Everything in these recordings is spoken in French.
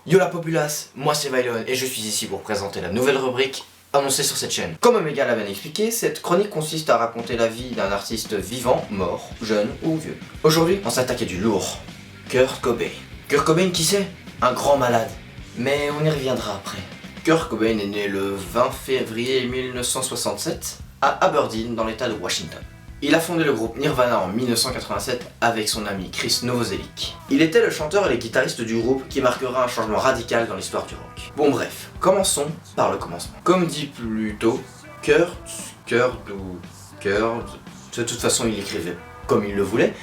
Yo la populace, moi c'est Vylon et je suis ici pour présenter la nouvelle rubrique annoncée sur cette chaîne. Comme Omega l'a bien expliqué, cette chronique consiste à raconter la vie d'un artiste vivant, mort, jeune ou vieux. Aujourd'hui, on s'attaque à du lourd. Kurt Cobain. Kurt Cobain, qui c'est? Un grand malade. Mais on y reviendra après. Kurt Cobain est né le 20 février 1967 à Aberdeen dans l'état de Washington. Il a fondé le groupe Nirvana en 1987 avec son ami Chris Novoselic. Il était le chanteur et le guitariste du groupe qui marquera un changement radical dans l'histoire du rock. Bon bref, commençons par le commencement. Comme dit plus tôt, Kurt, de toute façon il écrivait comme il le voulait,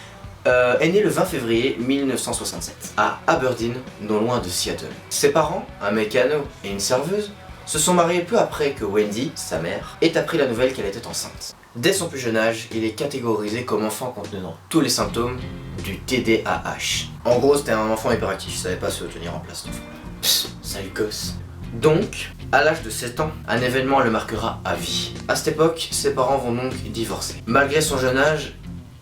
est né le 20 février 1967 à Aberdeen, non loin de Seattle. Ses parents, un mécano et une serveuse, se sont mariés peu après que Wendy, sa mère, ait appris la nouvelle qu'elle était enceinte. Dès son plus jeune âge, il est catégorisé comme enfant contenant tous les symptômes du TDAH. En gros, c'était un enfant hyperactif, il savait pas se tenir en place. Psst, salut gosse. Donc, à l'âge de 7 ans, un événement le marquera à vie. À cette époque, ses parents vont donc divorcer. Malgré son jeune âge,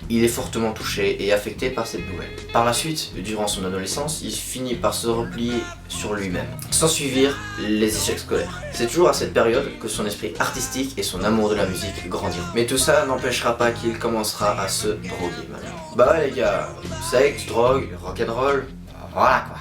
il est fortement touché et affecté par cette nouvelle. Par la suite, durant son adolescence, il finit par se replier sur lui-même. S'ensuivirent les échecs scolaires. C'est toujours à cette période que son esprit artistique et son amour de la musique grandiront. Mais tout ça n'empêchera pas qu'il commencera à se droguer maintenant. Bah les gars, sexe, drogue, rock'n'roll, voilà quoi.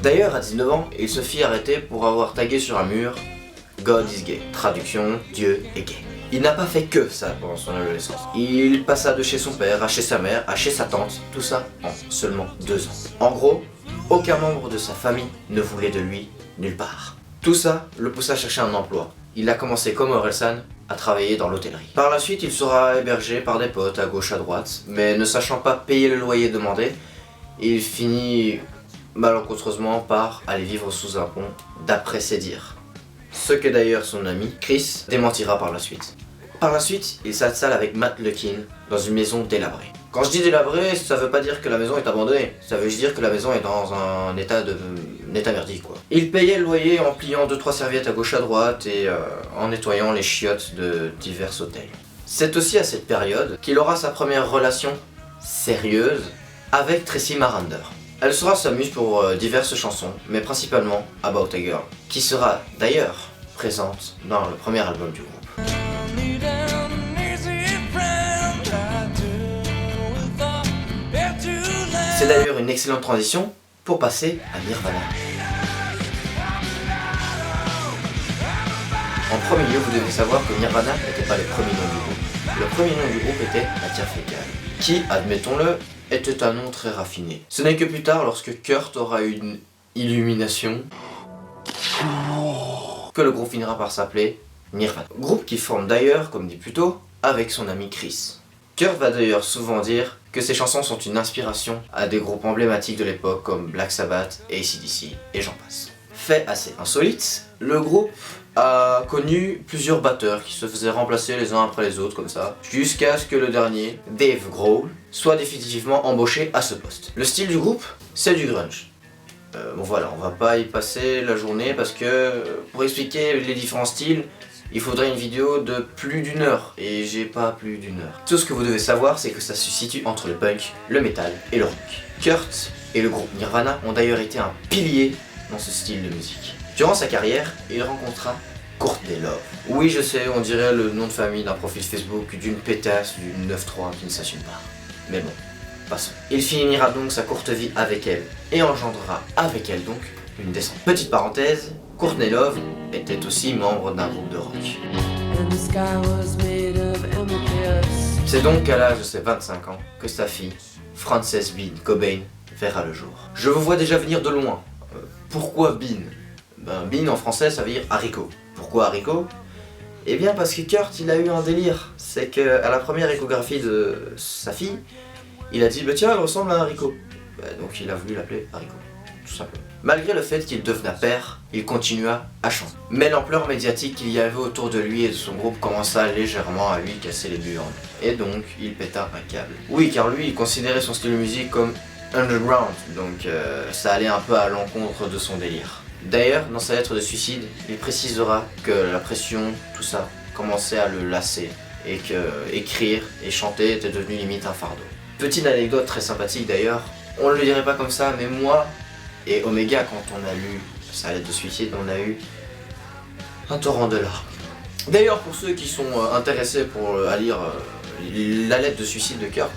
D'ailleurs, à 19 ans, il se fit arrêter pour avoir tagué sur un mur « God is gay », traduction « Dieu est gay ». Il n'a pas fait que ça pendant son adolescence. Il passa de chez son père à chez sa mère, à chez sa tante, tout ça en seulement 2 ans. En gros, aucun membre de sa famille ne voulait de lui nulle part. Tout ça le poussa à chercher un emploi. Il a commencé comme Orelsan à travailler dans l'hôtellerie. Par la suite, il sera hébergé par des potes à gauche à droite, mais ne sachant pas payer le loyer demandé, il finit malencontreusement par aller vivre sous un pont, d'après ses dires. Ce que d'ailleurs son ami, Chris, démentira par la suite. Par la suite, il s'installe avec Matt Lukin dans une maison délabrée. Quand je dis délabrée, ça veut pas dire que la maison est abandonnée, ça veut juste dire que la maison est dans un état merdique quoi. Il payait le loyer en pliant 2-3 serviettes à gauche à droite et en nettoyant les chiottes de divers hôtels. C'est aussi à cette période qu'il aura sa première relation sérieuse avec Tracy Marander. Elle sera sa muse pour diverses chansons, mais principalement About a Girl, qui sera d'ailleurs présente dans le premier album du groupe. C'est d'ailleurs une excellente transition pour passer à Nirvana. En premier lieu, vous devez savoir que Nirvana n'était pas le premier nom du groupe. Le premier nom du groupe était Matière Fécale, qui, admettons-le, était un nom très raffiné. Ce n'est que plus tard, lorsque Kurt aura eu une illumination, que le groupe finira par s'appeler Nirvana. Groupe qui forme d'ailleurs, comme dit plus tôt, avec son ami Chris. Kurt va d'ailleurs souvent dire que ses chansons sont une inspiration à des groupes emblématiques de l'époque comme Black Sabbath, AC/DC et j'en passe. Fait assez insolite, le groupe a connu plusieurs batteurs qui se faisaient remplacer les uns après les autres comme ça, jusqu'à ce que le dernier, Dave Grohl, soit définitivement embauché à ce poste. Le style du groupe, c'est du grunge. Bon voilà, on va pas y passer la journée parce que pour expliquer les différents styles, il faudrait une vidéo de plus d'1 heure et j'ai pas plus d'1 heure. Tout ce que vous devez savoir, c'est que ça se situe entre le punk, le metal et le rock. Kurt et le groupe Nirvana ont d'ailleurs été un pilier dans ce style de musique. Durant sa carrière, il rencontra Courtney Love. Oui, je sais, on dirait le nom de famille d'un profil Facebook d'une pétasse d'une 9-3 qui ne s'assume pas. Mais bon, passons. Il finira donc sa courte vie avec elle et engendrera avec elle donc une descendance. Petite parenthèse, Courtney Love était aussi membre d'un groupe de rock. C'est donc à l'âge de ses 25 ans que sa fille, Frances Bean Cobain, verra le jour. Je vous vois déjà venir de loin. Pourquoi Bean? Bean en français ça veut dire haricot. Pourquoi haricot? Eh bien parce que Kurt il a eu un délire. C'est que à la première échographie de sa fille, il a dit bah tiens elle ressemble à un haricot. Donc il a voulu l'appeler haricot, tout simplement. Malgré le fait qu'il devenait père, il continua à chanter. Mais l'ampleur médiatique qu'il y avait autour de lui et de son groupe commença légèrement à lui casser les burnes. Et donc il péta un câble. Oui car lui il considérait son style de musique comme underground, donc ça allait un peu à l'encontre de son délire. D'ailleurs, dans sa lettre de suicide, il précisera que la pression, tout ça, commençait à le lasser et que écrire et chanter était devenu limite un fardeau. Petite anecdote très sympathique d'ailleurs, on ne le dirait pas comme ça, mais moi Et Omega, quand on a lu sa lettre de suicide, on a eu un torrent de larmes. D'ailleurs, pour ceux qui sont intéressés à lire la lettre de suicide de Kurt,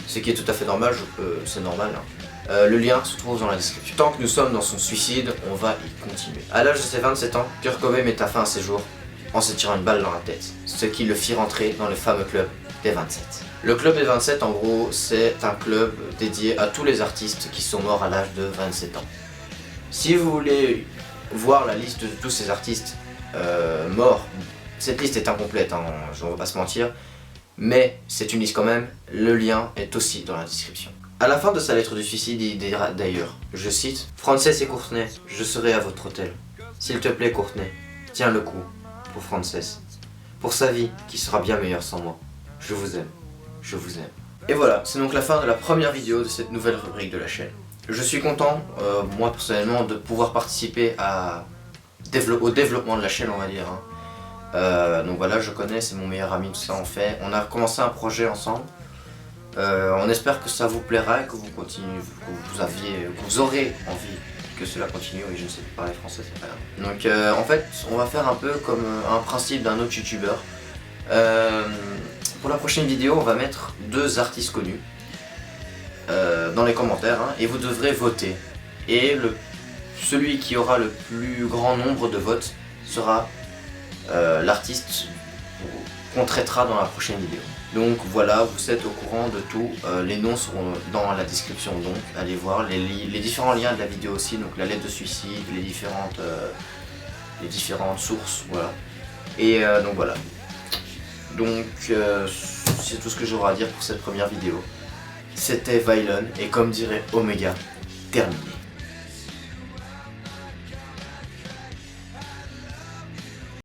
ce qui est tout à fait normal, c'est normal, hein. Le lien se trouve dans la description. Tant que nous sommes dans son suicide, on va y continuer. À l'âge de ses 27 ans, Kurt Cobain met fin à ses jours en se tirant une balle dans la tête, ce qui le fit rentrer dans le fameux club des 27. Le club des 27, en gros, c'est un club dédié à tous les artistes qui sont morts à l'âge de 27 ans. Si vous voulez voir la liste de tous ces artistes morts, cette liste est incomplète, hein, on va pas se mentir, mais c'est une liste quand même, le lien est aussi dans la description. À la fin de sa lettre de suicide, il dira d'ailleurs, je cite, « Frances et Courtney, je serai à votre hôtel. S'il te plaît Courtney, tiens le coup pour Frances, pour sa vie qui sera bien meilleure sans moi. Je vous aime, je vous aime. » Et voilà, c'est donc la fin de la première vidéo de cette nouvelle rubrique de la chaîne. Je suis content, moi personnellement, de pouvoir participer au développement de la chaîne, on va dire. Hein. Donc voilà, je connais, c'est mon meilleur ami, tout ça on fait. On a commencé un projet ensemble. On espère que ça vous plaira et que vous continuez, que vous aurez envie que cela continue. Oui, je ne sais pas parler français, c'est pas grave. Donc en fait, on va faire un peu comme un principe d'un autre youtubeur. Pour la prochaine vidéo, on va mettre 2 artistes connus dans les commentaires, hein, et vous devrez voter. Et celui qui aura le plus grand nombre de votes sera l'artiste qu'on traitera dans la prochaine vidéo. Donc voilà, vous êtes au courant de tout, les noms seront dans la description, donc allez voir les différents liens de la vidéo aussi, donc la lettre de suicide, les différentes sources, voilà. Et donc voilà. Donc c'est tout ce que j'aurai à dire pour cette première vidéo. C'était Vylon et comme dirait Omega, terminé.